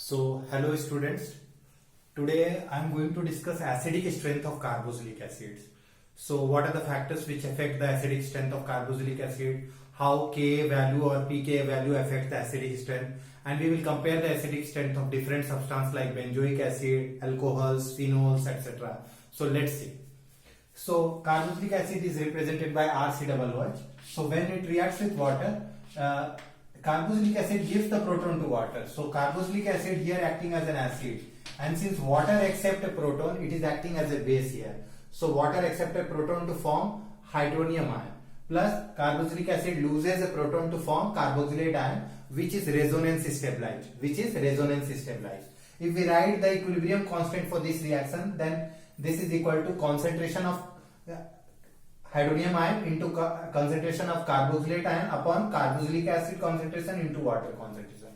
So, hello students. Today I am going to discuss acidic strength of carboxylic acids. So, what are the factors which affect the acidic strength of carboxylic acid? How Ka value or pKa value affect the acidic strength? And we will compare the acidic strength of different substances like benzoic acid, alcohols, phenols, etc. So, let's see. So, carboxylic acid is represented by RCOOH. So, when it reacts with water, carboxylic acid gives the proton to water. So carboxylic acid here acting as an acid, and since water accepts a proton, it is acting as a base here. So water accepts a proton to form hydronium ion, plus carboxylic acid loses a proton to form carboxylate ion, which is resonance stabilized. If we write the equilibrium constant for this reaction, then this is equal to concentration of hydronium ion into concentration of carboxylate ion upon carboxylic acid concentration into water concentration.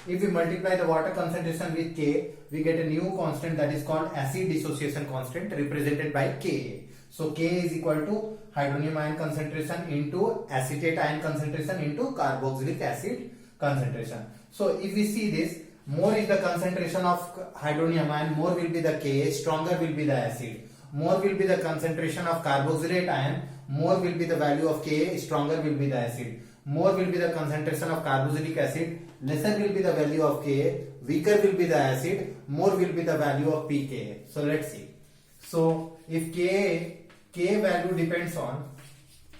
If we multiply the water concentration with K, we get a new constant that is called acid dissociation constant, represented by Ka. So Ka is equal to hydronium ion concentration into acetate ion concentration into carboxylic acid concentration. So if we see this, more is the concentration of hydronium ion, more will be the Ka, stronger will be the acid. More will be the concentration of carboxylate ion, more will be the value of Ka, stronger will be the acid. More will be the concentration of carboxylic acid, lesser will be the value of Ka, weaker will be the acid, more will be the value of pKa. So let's see. So if Ka value depends on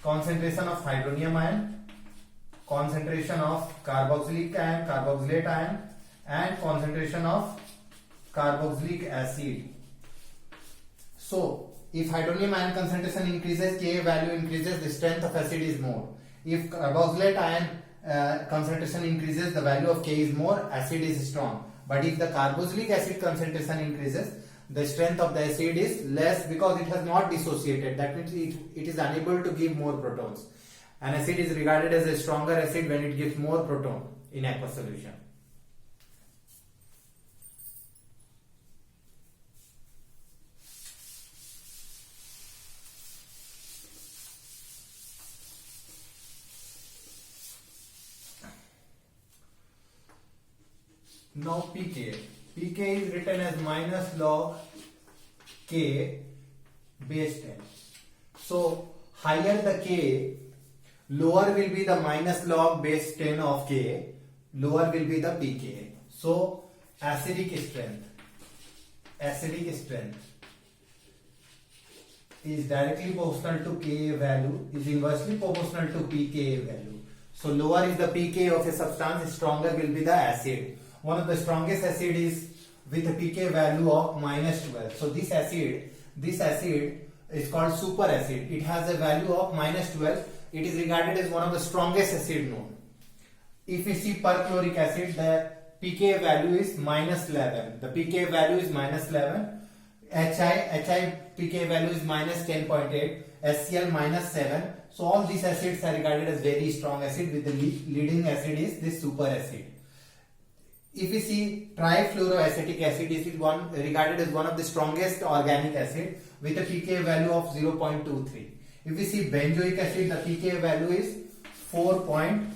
concentration of hydronium ion, concentration of carboxylic ion, carboxylate ion, and concentration of carboxylic acid. So, if hydronium ion concentration increases, Ka value increases, the strength of acid is more. If carboxylate ion concentration increases, the value of Ka is more, acid is strong. But if the carboxylic acid concentration increases, the strength of the acid is less because it has not dissociated. That means it is unable to give more protons. An acid is regarded as a stronger acid when it gives more proton in aqueous solution. Now pK. pK is written as minus log K base 10. So higher the K, lower will be the minus log base 10 of K, lower will be the pKa. So acidic strength is directly proportional to Ka value, is inversely proportional to pKa value. So lower is the pK of a substance, stronger will be the acid. One of the strongest acid is with a pK value of minus 12. So this acid is called superacid. It has a value of minus 12. It is regarded as one of the strongest acid known. If we see perchloric acid, the pK value is minus 11. The pK value is minus 11. HI pK value is minus 10.8. HCl minus 7. So all these acids are regarded as very strong acid, with the leading acid is this superacid. If we see trifluoroacetic acid, it is regarded as one of the strongest organic acid with a pK value of 0.23. If we see benzoic acid, the pK value is 4.19.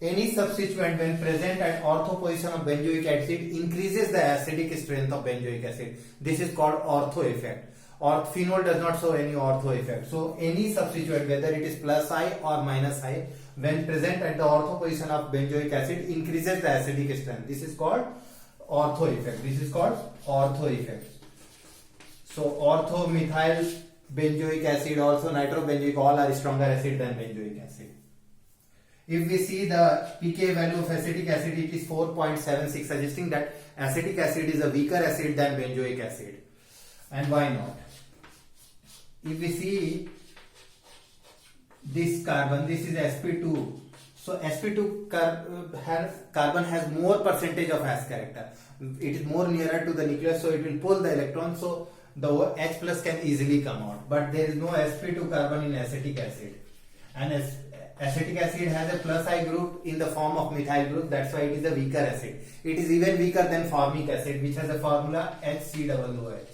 Any substituent when present at ortho position of benzoic acid increases the acidic strength of benzoic acid. This is called ortho effect. Or phenol does not show any ortho effect. So any substituent, whether it is plus I or minus I, when present at the ortho position of benzoic acid, increases the acidic strength. This is called ortho effect. So ortho methyl benzoic acid, also nitrobenzoic, all are stronger acid than benzoic acid. If we see the pK value of acetic acid, it is 4.76, suggesting that acetic acid is a weaker acid than benzoic acid. And why not? If we see this carbon, this is sp2. So sp2 carbon has more percentage of S character. It is more nearer to the nucleus, so it will pull the electron. So the H plus can easily come out. But there is no sp2 carbon in acetic acid. And acetic acid has a plus I group in the form of methyl group. That's why it is a weaker acid. It is even weaker than formic acid, which has a formula HCOOH.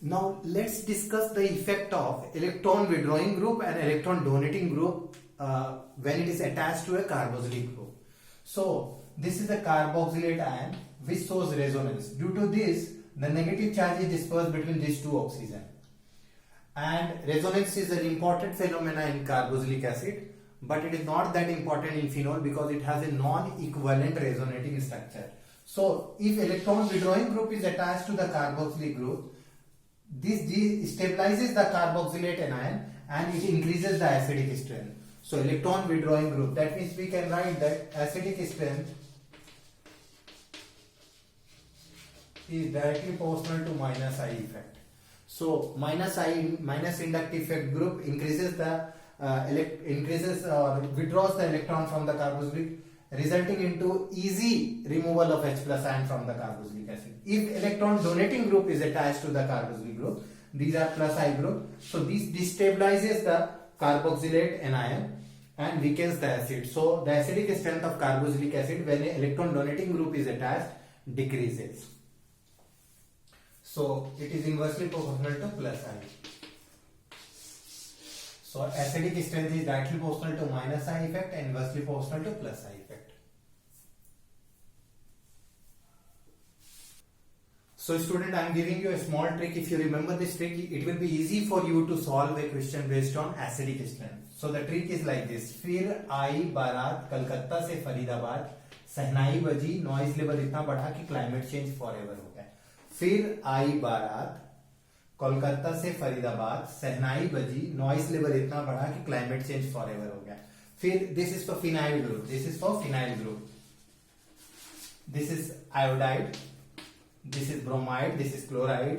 Now let's discuss the effect of electron withdrawing group and electron donating group when it is attached to a carboxylic group. So this is the carboxylate ion which shows resonance. Due to this, the negative charge is dispersed between these two oxygen. And resonance is an important phenomena in carboxylic acid, but it is not that important in phenol because it has a non-equivalent resonating structure. So if electron withdrawing group is attached to the carboxylic group, this destabilizes the carboxylate anion and it increases the acidic strength. So electron withdrawing group, that means we can write that acidic strength is directly proportional to minus I effect. So minus inductive effect group increases the withdraws the electron from the carboxylic, resulting into easy removal of H plus ion from the carboxylic acid. If electron donating group is attached to the carboxylic group, these are plus I group, so this destabilizes the carboxylate anion and weakens the acid. So the acidic strength of carboxylic acid when an electron donating group is attached decreases. So it is inversely proportional to plus I. So acidic strength is directly proportional to minus I effect and inversely proportional to plus I effect. So student, I am giving you a small trick. If you remember this trick, it will be easy for you to solve a question based on acidic strength. So the trick is like this. फिर आई बारात कलकत्ता से फरीदाबाद, सहनाई बजी, noise level इतना बढ़ा कि climate change forever हो गया. फिर आई बारात कोलकाता से फरीदाबाद, सहनाई बजी, नॉइज लेवल इतना बढ़ा कि क्लाइमेट चेंज फॉरएवर हो गया. फिर this is for phenyl group, this is for phenyl group, this is iodide, this is bromide, this is chloride,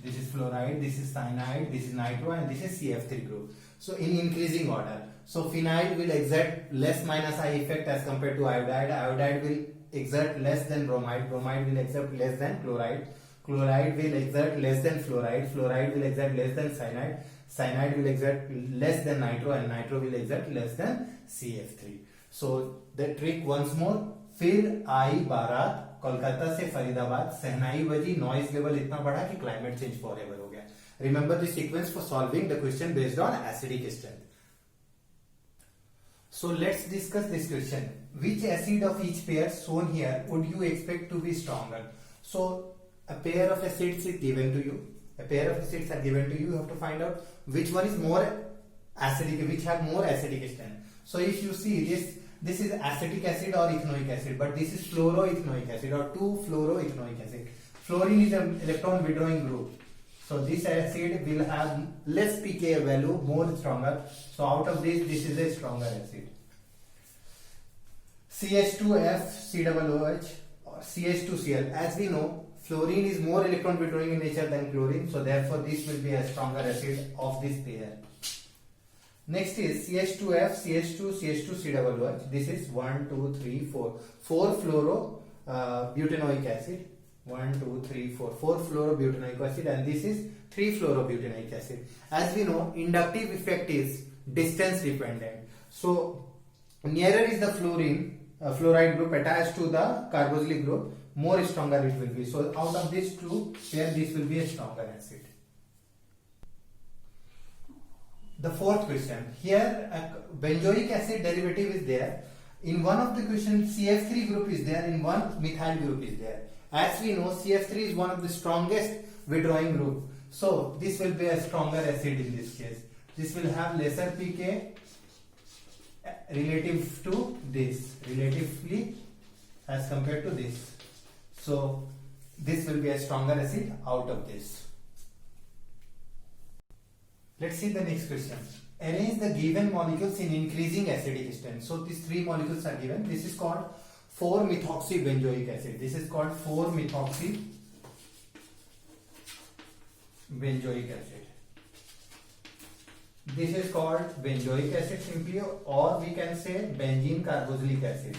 this is fluoride, this is cyanide, this is nitro, and this is CF3 group. So in increasing order. So phenyl will exert less minus I effect as compared to iodide. Iodide will exert less than bromide. Bromide will exert less than chloride. Chloride will exert less than fluoride. Fluoride will exert less than cyanide. Cyanide will exert less than nitro, and nitro will exert less than CF3. So the trick once more. फिर आई बारात कोलकाता से फरीदाबाद, सहनाई बजी, noise level इतना बढ़ा कि climate change forever हो गया. Remember this sequence for solving the question based on acidic strength. So let's discuss this question. Which acid of each pair shown here would you expect to be stronger? So a pair of acids is given to you. A pair of acids are given to you. You have to find out which one is more acidic, which have more acidic strength. So if you see this is acetic acid or ethanoic acid, but this is fluoroethanoic acid or 2-fluoroethanoic acid. Fluorine is an electron withdrawing group. So this acid will have less pKa value, more stronger. So out of this is a stronger acid. CH2F COOH or CH2Cl. As we know, fluorine is more electron withdrawing in nature than chlorine. So therefore this will be a stronger acid of this pair. Next is CH2F, CH2, CH2COOH. This is 1, 2, 3, 4. 4 fluorobutanoic acid. 1, 2, 3, 4. 4 fluorobutanoic acid, and this is 3 fluorobutanoic acid. As we know, inductive effect is distance dependent. So nearer is the fluoride group attached to the carboxylic group, more stronger it will be. So out of these two, here this will be a stronger acid. The fourth question. Here a benzoic acid derivative is there. In one of the questions CF3 group is there, in one methyl group is there. As we know, CF3 is one of the strongest withdrawing group. So this will be a stronger acid in this case. This will have lesser pK relative to this, relatively as compared to this. So this will be a stronger acid out of this. Let's see the next question. Arrange the given molecules in increasing acidic strength. So these three molecules are given. This is called 4-methoxybenzoic acid. This is called 4-methoxybenzoic acid. This is called benzoic acid simply, or we can say benzene carboxylic acid.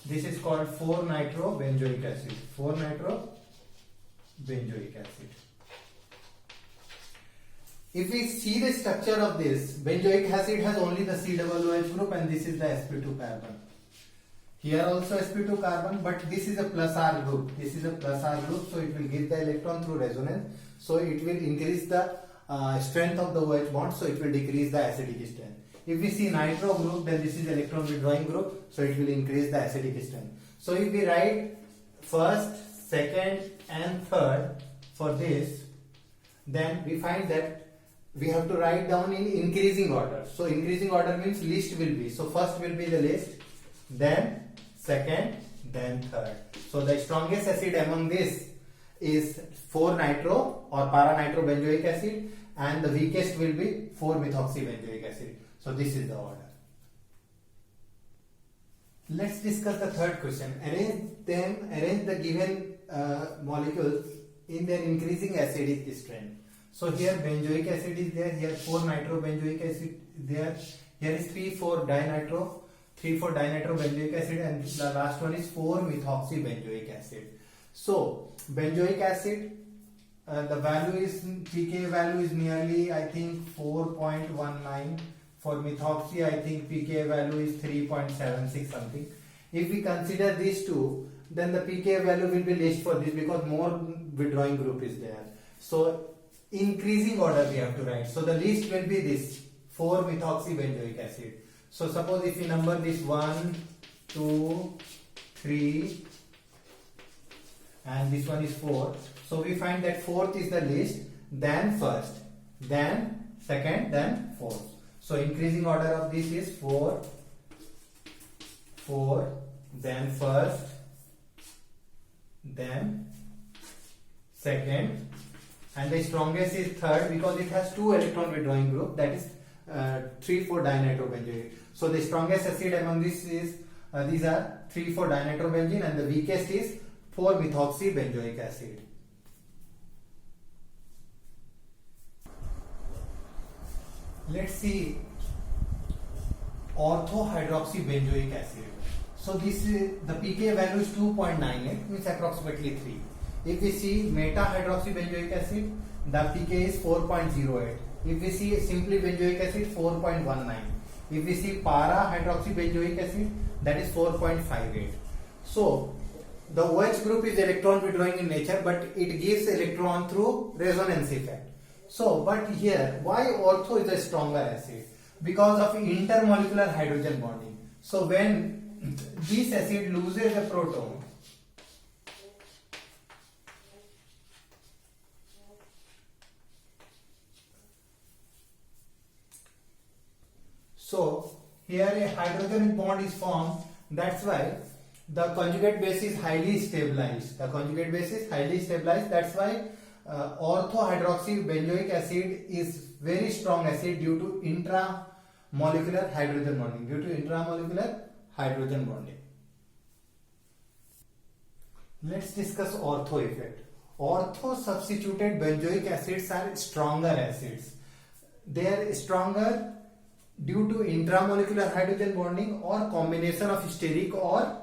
This is called 4-nitrobenzoic acid. 4-nitrobenzoic acid. If we see the structure of this, benzoic acid has only the COOH group and this is the sp2 carbon. Here also sp2 carbon, but this is a plus R group. This is a plus R group, so it will give the electron through resonance. So it will increase the strength of the OH bond, so it will decrease the acidic strength. If we see nitro group, then this is electron withdrawing group, so it will increase the acidic strength. So if we write first, second and third for this, then we find that we have to write down in increasing order. So increasing order means least will be. So first will be the least, then second, then third. So the strongest acid among this is 4-nitro or para-nitrobenzoic acid, and the weakest will be 4-methoxybenzoic acid. So this is the order. Let's discuss the third question. Arrange the given molecules in their increasing acidic strength. So here benzoic acid is there, here 4-nitrobenzoic acid there, here is 3,4-dinitrobenzoic acid, and the last one is 4-methoxybenzoic acid. So benzoic acid, the value is pKa value is nearly, I think, 4.19. For methoxy, I think pKa value is 3.76 something. If we consider these two, then the pKa value will be least for this because more withdrawing group is there. So increasing order we have to write. So the least will be this 4-methoxybenzoic acid. So suppose if we number this 1, 2, 3, and this one is 4. So we find that fourth is the least, then first, then second, then fourth. So increasing order of this is 4, 4, then first, then second, and the strongest is third because it has 2 electron withdrawing group, that is 3,4-dinitrobenzoate. So the strongest acid among this is these are 3,4-dinitrobenzene, and the weakest is 4-methoxybenzoic acid. Let's see orthohydroxybenzoic acid. So this is the pKa value is 2.98, means approximately 3. If we see meta-hydroxybenzoic acid, the pKa is 4.08. If we see simply benzoic acid, 4.19. If we see para-hydroxybenzoic acid, that is 4.58. So the OH group is electron withdrawing in nature, but it gives electron through resonance effect. So, but here, why ortho is a stronger acid? Because of intermolecular hydrogen bonding. So when this acid loses a proton, so here a hydrogen bond is formed, that's why the conjugate base is highly stabilized. The conjugate base is highly stabilized, that's why orthohydroxybenzoic acid is very strong acid due to intramolecular hydrogen bonding. Let's discuss ortho effect. Ortho substituted benzoic acids are stronger acids. They are stronger due to intramolecular hydrogen bonding or combination of steric or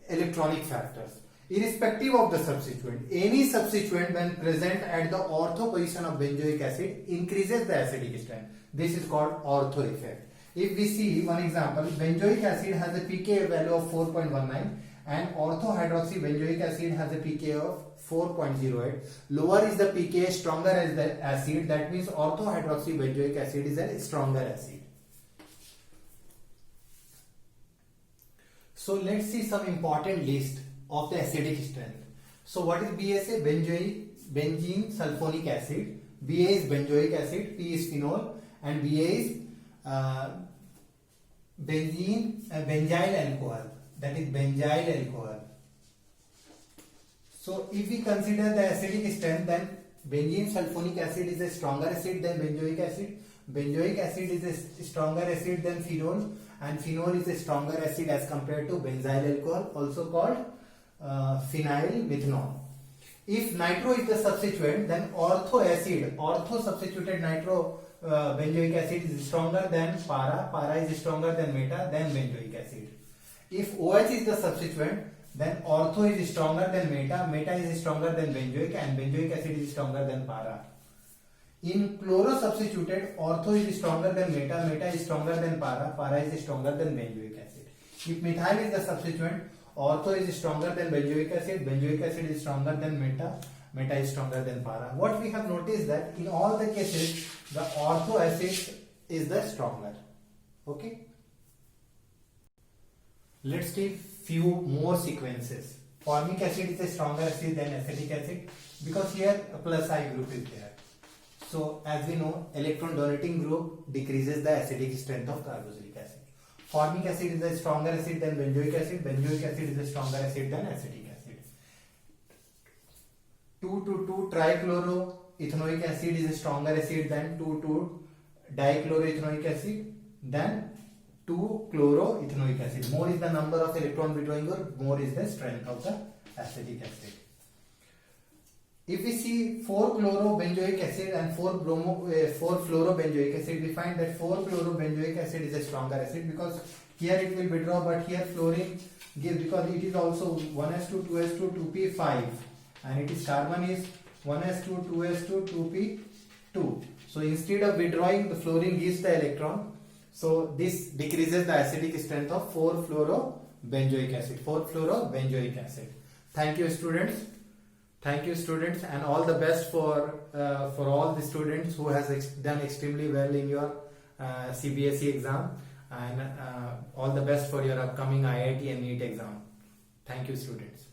electronic factors. Irrespective of the substituent, any substituent when present at the ortho position of benzoic acid increases the acidic strength. This is called ortho effect. If we see one example, benzoic acid has a pKa value of 4.19 and orthohydroxybenzoic acid has a pKa of 4.08. Lower is the pKa, stronger is the acid. That means orthohydroxybenzoic acid is a stronger acid. So let's see some important list of the acidic strength. So what is BSA? Benzene sulfonic acid. BA is benzoic acid. P is phenol, and BA is benzyl alcohol. That is benzyl alcohol. So if we consider the acidic strength, then benzene sulfonic acid is a stronger acid than benzoic acid. Benzoic acid is a stronger acid than phenol, and phenol is a stronger acid as compared to benzyl alcohol, also called phenyl methanol. If nitro is the substituent, then ortho substituted nitro benzoic acid is stronger than para is stronger than meta, then benzoic acid. If OH is the substituent, then ortho is stronger than meta is stronger than benzoic, and benzoic acid is stronger than para. In chloro substituted, ortho is stronger than meta is stronger than para is stronger than benzoic acid. If methyl is the substituent, ortho is stronger than benzoic acid is stronger than meta is stronger than para. What we have noticed that in all the cases, the ortho acid is the stronger. Okay. Let's take few more sequences. Formic acid is a stronger acid than acetic acid because here a plus I group is there. So as we know, electron donating group decreases the acidic strength of carboxylic acid. Formic acid is a stronger acid than benzoic acid. Benzoic acid is a stronger acid than acetic acid. 2,2 trichloroethanoic acid is a stronger acid than 2,2 dichloroethanoic acid than 2-chloroethanoic acid. More is the number of electron withdrawing group, more is the strength of the acetic acid. If we see 4-chlorobenzoic acid and 4-fluorobenzoic acid, we find that 4-chlorobenzoic acid is a stronger acid because here it will withdraw, but here fluorine gives, because it is also 1s2, 2s2, 2p5, and it is carbon is 1s2, 2s2, 2p2. So instead of withdrawing, the fluorine gives the electron. So this decreases the acidic strength of 4-fluorobenzoic acid. 4-fluorobenzoic acid. Thank you, students. Thank you, students, and all the best for all the students who has done extremely well in your CBSE exam, and all the best for your upcoming IIT and NEET exam. Thank you, students.